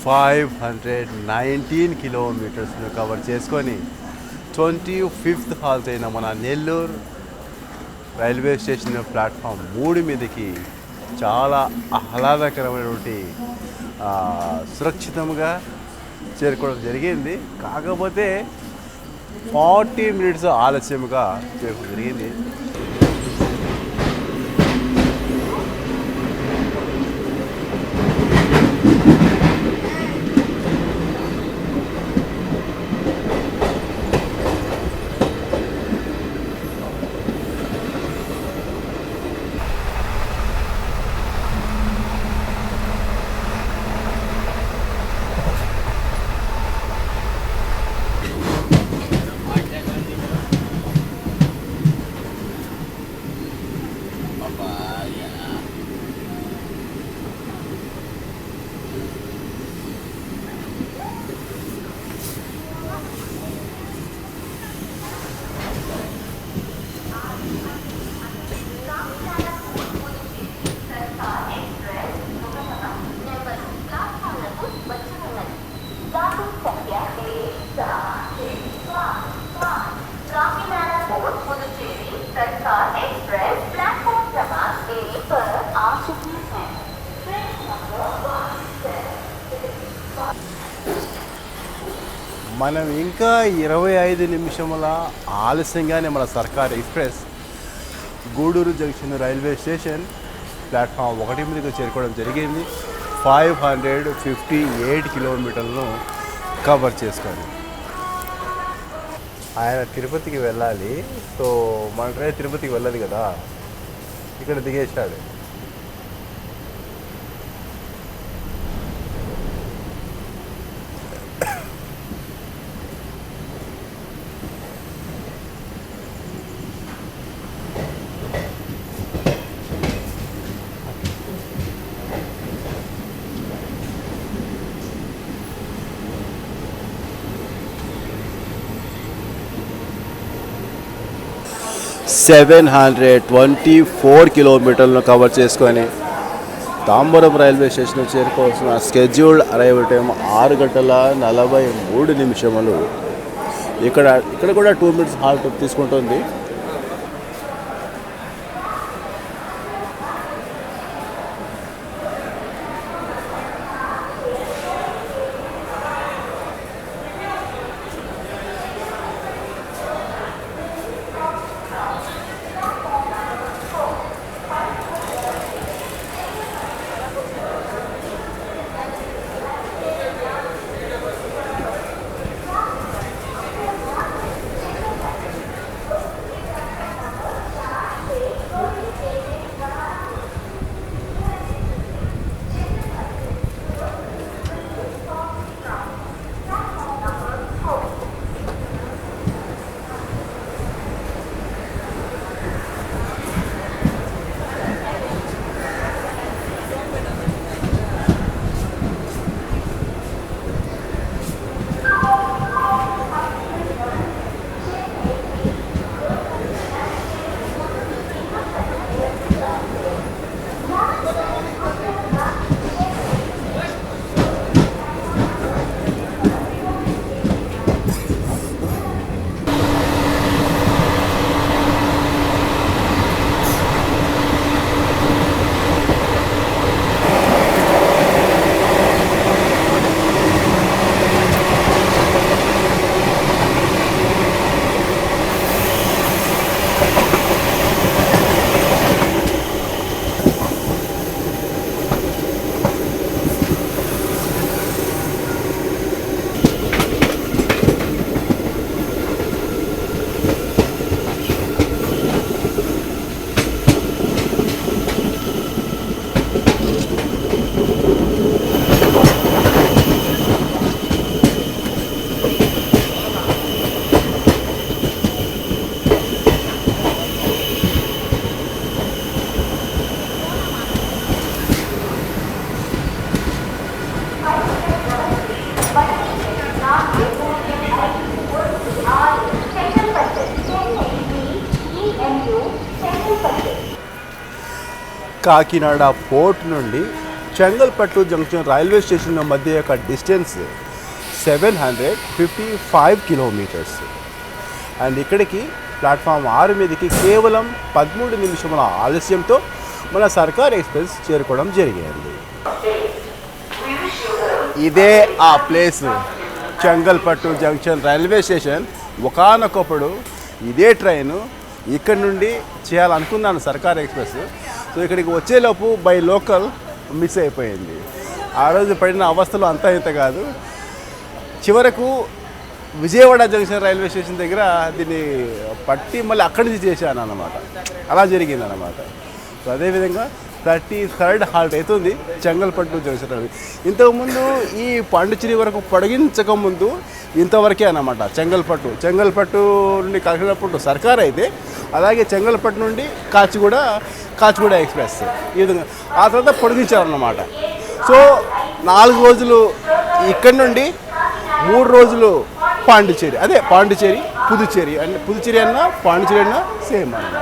$519 కిలోమీటర్స్ను కవర్ చేసుకొని 25th హాల్ట్ అయిన మన నెల్లూరు రైల్వే స్టేషన్ ప్లాట్ఫామ్ 3 మీదకి చాలా ఆహ్లాదకరమైనటువంటి సురక్షితంగా చేరుకోవడం జరిగింది. కాకపోతే 40 మినిట్స్ ఆలస్యంగా చేరుకోవడం జరిగింది. మనం ఇంకా 25 నిమిషముల ఆలస్యంగానే మన Circar express Gudur junction railway station platform 1 మీదకి చేరుకోవడం జరిగింది. 558 కిలోమీటర్లను కవర్ చేసుకొని ఆయన తిరుపతికి వెళ్ళాలి. సో మన ట్రైన్ తిరుపతికి వెళ్ళదు కదా, ఇక్కడ దిగేశాడు. కిలోమీటర్లను కవర్ చేసుకొని తాంబరం రైల్వే స్టేషన్ చేరుకోవాల్సిన స్కెడ్యూల్డ్ అరైవల్ టైం 6:43. ఇక్కడ కూడా 2 minutes హాల్ట్ తీసుకుంటుంది. కాకినాడ పోర్ట్ నుండి చెంగల్పట్టు జంక్షన్ రైల్వే స్టేషన్ మధ్య యొక్క డిస్టెన్స్ 755 కిలోమీటర్స్. అండ్ ఇక్కడికి ప్లాట్ఫామ్ 6 మీదకి కేవలం 13 నిమిషముల ఆలస్యంతో మన సర్కార్ ఎక్స్ప్రెస్ చేరుకోవడం జరిగింది. ఇదే ఆ place Chengalpattu junction railway station. ఒకానొకప్పుడు ఇదే ట్రైను ఇక్కడ నుండి చేయాలనుకున్నాను సర్కార్ ఎక్స్ప్రెస్. సో ఇక్కడికి వచ్చేలోపు బై లోకల్ మిస్ అయిపోయింది. ఆ రోజు పడిన అవస్థలు అంతా ఇంత కాదు. చివరకు విజయవాడ జంక్షన్ రైల్వే స్టేషన్ దగ్గర దీన్ని పట్టి మళ్ళీ అక్కడి నుంచి చేశాను అన్నమాట. అలా జరిగిందన్నమాట. సో అదేవిధంగా 33rd హాల్ట్ అవుతుంది చెంగల్పట్టు జంక్షన్ రైల్వే. ఇంతకుముందు ఈ పాండిచ్చేరి వరకు పొడిగించకముందు ఇంతవరకే అన్నమాట. చెంగల్పట్టు నుండి కాకినాడ సర్కార్ అయితే, అలాగే చెంగల్పట్టు నుండి కాచిగూడ ఎక్స్ప్రెస్ ఈ విధంగా. ఆ తర్వాత పొడిగించారన్నమాట. సో 4 రోజులు ఇక్కడి నుండి 3 రోజులు పాండిచ్చేరి, అదే పాండిచ్చేరి పుదుచ్చేరి, అంటే పుదుచ్చేరి అన్నా పాండిచ్చేరి అన్నా సేమ్ అన్నమాట.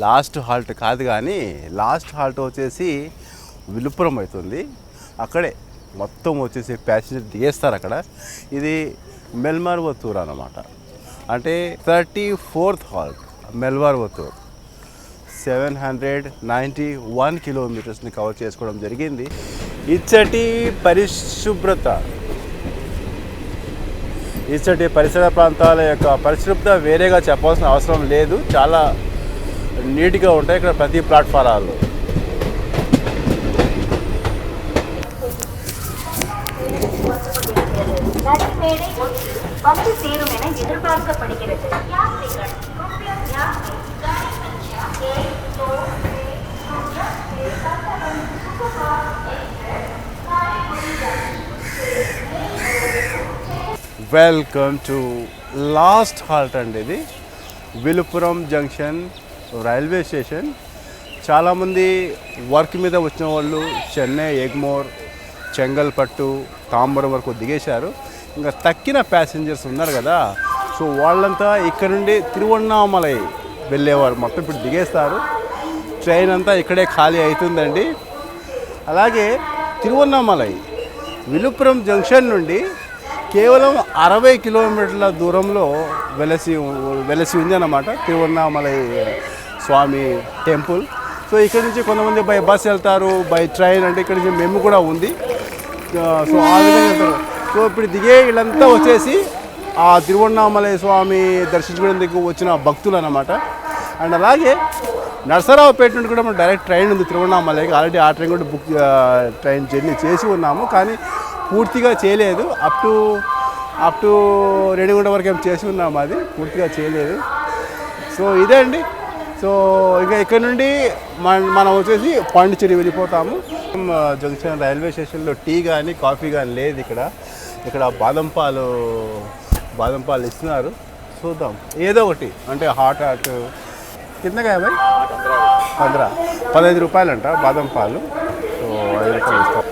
లాస్ట్ హాల్ట్ కాదు కానీ లాస్ట్ హాల్ట్ వచ్చేసి విలుపురం అవుతుంది. అక్కడే మొత్తం వచ్చేసి ప్యాసింజర్ దిగేస్తారు అక్కడ. ఇది మెల్మర్వతూర్ అన్నమాట. అంటే 34th హాల్ట్ మెల్మర్వతూర్. 791 కిలోమీటర్స్ని కవర్ చేసుకోవడం జరిగింది. ఇచ్చటి పరిసర ప్రాంతాల యొక్క పరిశుభ్రత వేరేగా చెప్పాల్సిన అవసరం లేదు. చాలా నీట్గా ఉంటాయి ఇక్కడ ప్రతి ప్లాట్ఫారాలు. வந்து சேரும் என எதிர்பார்க்கப்படுகிறது. யாத்ரிகள் कृपया ध्यान दें, गाड़ी संख्या 1 2 3 सूरत से सत्तावन superfast express welcome to last halt అండి. ఇది విలుపురం జంక్షన్ రైల్వే స్టేషన్. చాలామంది వర్క్ మీద వచ్చిన వాళ్ళు చెన్నై, ఎగ్మోర్, చెంగల్పట్టు, తాంబరం వరకు దిగేశారు. ఇంకా తక్కిన ప్యాసింజర్స్ ఉన్నారు కదా, సో వాళ్ళంతా ఇక్కడ నుండి తిరువన్నామలై వెళ్ళేవారు మొత్తం ఇప్పుడు దిగేస్తారు. ట్రైన్ అంతా ఇక్కడే ఖాళీ అవుతుందండి. అలాగే తిరువన్నామలై విలుపురం జంక్షన్ నుండి కేవలం 60 కిలోమీటర్ల దూరంలో వెలసి ఉంది అన్నమాట తిరువన్నామలై స్వామి టెంపుల్. సో ఇక్కడ నుంచి కొంతమంది బై బస్ వెళ్తారు, బై ట్రైన్, అంటే ఇక్కడ నుంచి మేము కూడా ఉంది. సో ఆ విధంగా వెళ్తారు. సో ఇప్పుడు దిగే వీళ్ళంతా వచ్చేసి ఆ తిరువన్నామలై స్వామి దర్శించుకునేందుకు వచ్చిన భక్తులు అన్నమాట. అండ్ అలాగే నరసరావుపేట నుండి కూడా మనం డైరెక్ట్ ట్రైన్ ఉంది తిరువన్నామలైకి. ఆల్రెడీ ఆ ట్రైన్ కూడా ట్రైన్ జర్నీ చేసి ఉన్నాము, కానీ పూర్తిగా చేయలేదు. అప్ టు రేణిగుంట వరకు ఏం చేసి ఉన్నాము, అది పూర్తిగా చేయలేదు. సో ఇదే అండి. సో ఇక ఇక్కడ నుండి మనం వచ్చేసి పాండిచ్చేరి వెళ్ళిపోతాము. జంక్షన్ రైల్వే స్టేషన్లో టీ కానీ కాఫీ కానీ లేదు. ఇక్కడ బాదం పాలు ఇస్తున్నారు. చూద్దాం ఏదో ఒకటి, అంటే హాట్ కిందగా 15 రూపాయలంట బాదం పాలు. సో 5 రూపాయలు ఇస్తారు.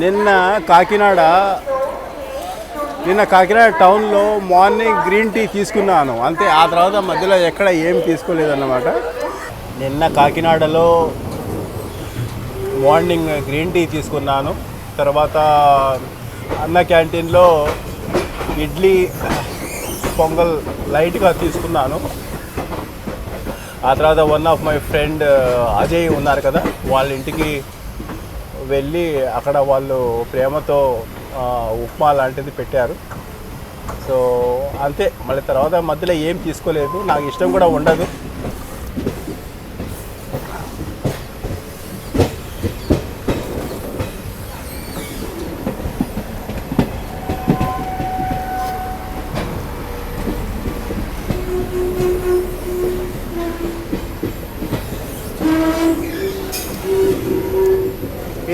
నిన్న కాకినాడ టౌన్లో మార్నింగ్ గ్రీన్ టీ తీసుకున్నాను అంతే. ఆ తర్వాత మధ్యలో ఎక్కడ ఏం తీసుకోలేదన్నమాట. నిన్న కాకినాడలో మార్నింగ్ గ్రీన్ టీ తీసుకున్నాను. తర్వాత అన్న క్యాంటీన్లో ఇడ్లీ, పొంగల్ లైట్గా తీసుకున్నాను. ఆ తర్వాత one of my friend Ajay ఉన్నారు కదా, వాళ్ళ ఇంటికి వెళ్ళి అక్కడ వాళ్ళు ప్రేమతో ఉప్మా లాంటిది పెట్టారు. సో అంతే. మళ్ళీ తర్వాత మధ్యలో ఏం తీసుకోలేదు, నాకు ఇష్టం కూడా ఉండదు.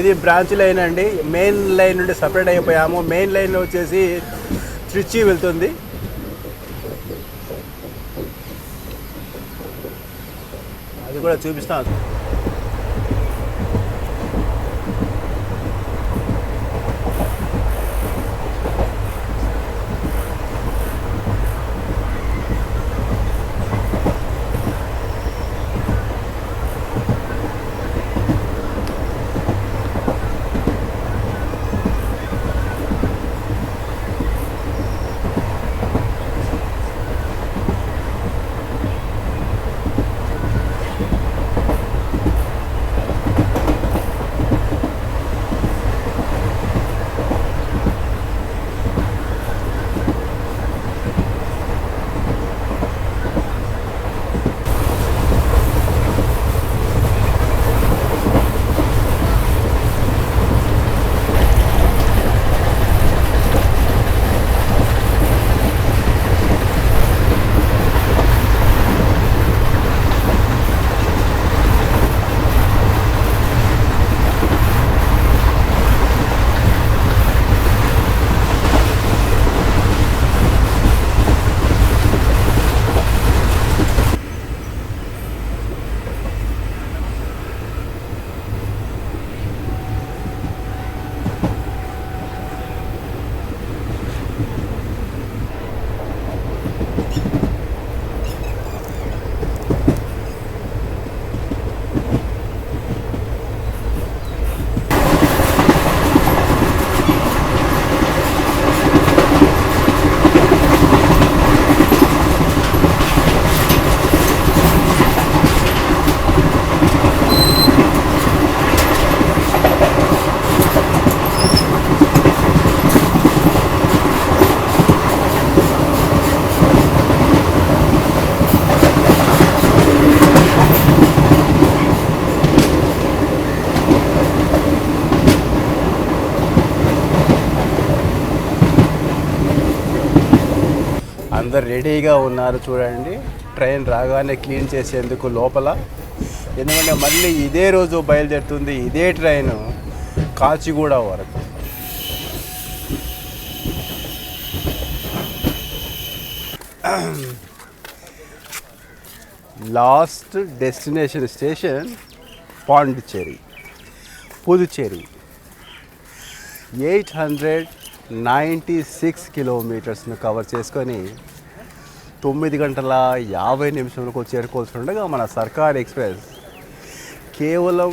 ఇది బ్రాంచ్ లైన్ అండి. మెయిన్ లైన్ నుండి సపరేట్ అయిపోయాము. మెయిన్ లైన్లో వచ్చేసి ట్రిచి వెళ్తుంది. అది కూడా చూపిస్తాను. అందరు రెడీగా ఉన్నారు చూడండి, ట్రైన్ రాగానే క్లీన్ చేసేందుకు లోపల. ఎందుకంటే మళ్ళీ ఇదే రోజు బయలుదేరుతుంది ఇదే ట్రైన్ కాచిగూడ వరకు. Last destination station Pondicherry, Puducherry. 896 కిలోమీటర్స్ను కవర్ చేసుకొని 9 గంటల 50 నిమిషాలకు చేరుకోవాల్సి ఉండగా మన సర్కార్ ఎక్స్ప్రెస్ కేవలం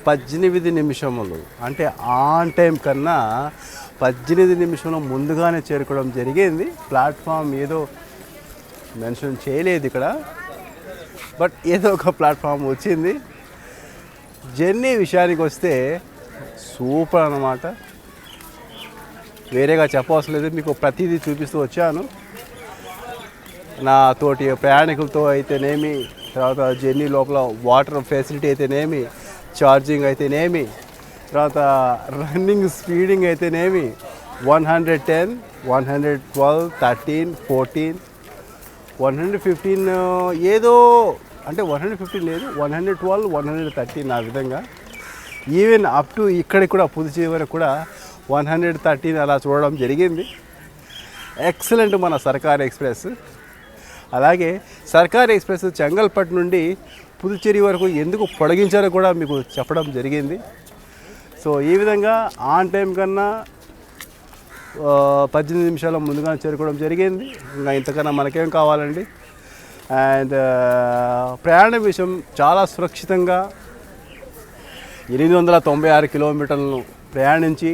18 నిమిషములు, అంటే ఆన్ టైం కన్నా 18 నిమిషంలో ముందుగానే చేరుకోవడం జరిగింది. ప్లాట్ఫామ్ ఏదో మెన్షన్ చేయలేదు ఇక్కడ, బట్ ఏదో ఒక ప్లాట్ఫామ్ వచ్చింది. జర్నీ విషయానికి వస్తే సూపర్ అన్నమాట. వేరేగా చెప్పవలసిన లేదు, మీకు ప్రతిదీ చూపిస్తూ వచ్చాను. నా తోటి ప్రయాణికులతో అయితేనేమి, తర్వాత జర్నీ లోపల వాటర్ ఫెసిలిటీ అయితేనేమి, ఛార్జింగ్ అయితేనేమి, తర్వాత రన్నింగ్ స్పీడింగ్ అయితేనేమి, 110, 112, 13, 14, 115 ఏదో, అంటే 115 లేదు, 112, 113 ఆ విధంగా. ఈవెన్ అప్ టు ఇక్కడికి కూడా పుదుచ్చేరి వరకు కూడా 113 అలా చూడడం జరిగింది. ఎక్సలెంట్ మన సర్కార్ ఎక్స్ప్రెస్. అలాగే సర్కార్ ఎక్స్ప్రెస్ చెంగల్పట్టు నుండి పుదుచ్చేరి వరకు ఎందుకు పొడిగించారో కూడా మీకు చెప్పడం జరిగింది. సో ఈ విధంగా ఆన్ టైం కన్నా 18 నిమిషాల ముందుగా చేరుకోవడం జరిగింది. ఇంకా ఇంతకన్నా మనకేం కావాలండి. అండ్ ప్రయాణ విషయం చాలా సురక్షితంగా 896 కిలోమీటర్లను ప్రయాణించి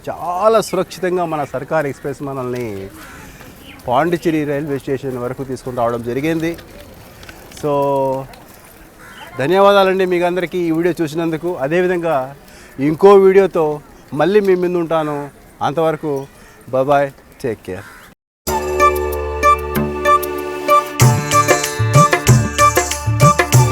చాలా సురక్షితంగా మన సర్కార్ ఎక్స్ప్రెస్ మనల్ని పాండిచ్చేరి రైల్వే స్టేషన్ వరకు తీసుకుని రావడం జరిగింది. సో ధన్యవాదాలండి మీకు అందరికీ ఈ వీడియో చూసినందుకు. అదేవిధంగా ఇంకో వీడియోతో మళ్ళీ మీ ముందు ఉంటాను. అంతవరకు బాయ్, టేక్ కేర్.